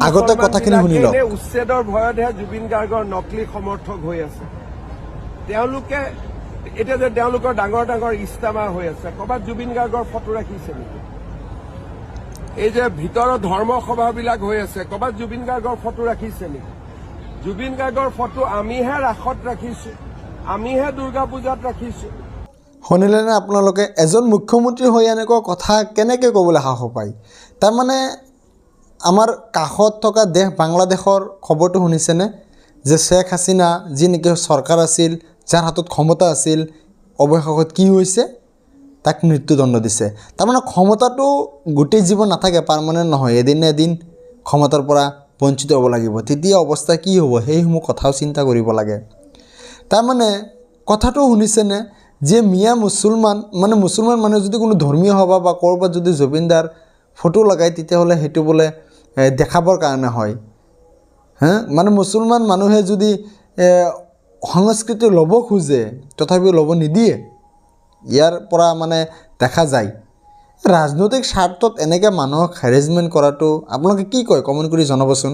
আগতে কথাখিনি শুনি লওক। উচ্ছেদৰ ভয়তহে জুবিন গাৰ্গৰ নকলি সমৰ্থক হৈ আছে। তেওঁলোকে এতিয়া যে তেওঁলোকৰ ডাঙৰ ডাঙৰ ইস্তামা হৈ আছে, ক'ৰবাত জুবিন গাৰ্গৰ ফটো ৰাখিছে নেকি? এই যে ভিতৰৰ ধৰ্ম সভাবিলাক হৈ আছে, ক'ৰবাত জুবিন গাৰ্গৰ ফটো ৰাখিছে নেকি? জুবিন গাৰ্গৰ ফটো আমিহে ৰাসত ৰাখিছো, আমিহে দুৰ্গা পূজাত ৰাখিছো। শুনিলেনে আপোনালোকে? এজন মুখ্যমন্ত্ৰী হৈ এনেকুৱা কথা কেনেকৈ ক'বলৈ সাহস পায়? তাৰমানে আমাৰ কাষত থকা দেশ বাংলাদেশৰ খবৰটো শুনিছেনে? যে শ্বেখ হাছিনা যি নেকি চৰকাৰ আছিল, যাৰ হাতত ক্ষমতা আছিল, অৱশেষত কি হৈছে? তাক মৃত্যুদণ্ড দিছে। তাৰমানে ক্ষমতাটো গোটেই জীৱন নাথাকে, পাৰ্মানেণ্ট নহয়, এদিন নে এদিন ক্ষমতাৰ পৰা বঞ্চিত হ'ব লাগিব। তেতিয়া অৱস্থা কি হ'ব সেইসমূহ কথাও চিন্তা কৰিব লাগে। তাৰমানে কথাটো শুনিছেনে যে মিয়া মুছলমান মানুহে যদি কোনো ধৰ্মীয় সভা বা ক'ৰবাত যদি জুবিনদাৰ ফটো লগায় তেতিয়াহ'লে সেইটো বোলে দেখাবৰ কাৰণে হয়। মানে মুছলমান মানুহে যদি সংস্কৃতি ল'ব খোজে তথাপিও ল'ব নিদিয়ে। ইয়াৰ পৰা মানে দেখা যায় ৰাজনৈতিক স্বাৰ্থত এনেকৈ মানুহক হেৰেজমেণ্ট কৰাটো আপোনালোকে কি কয় কমেণ্ট কৰি জনাবচোন।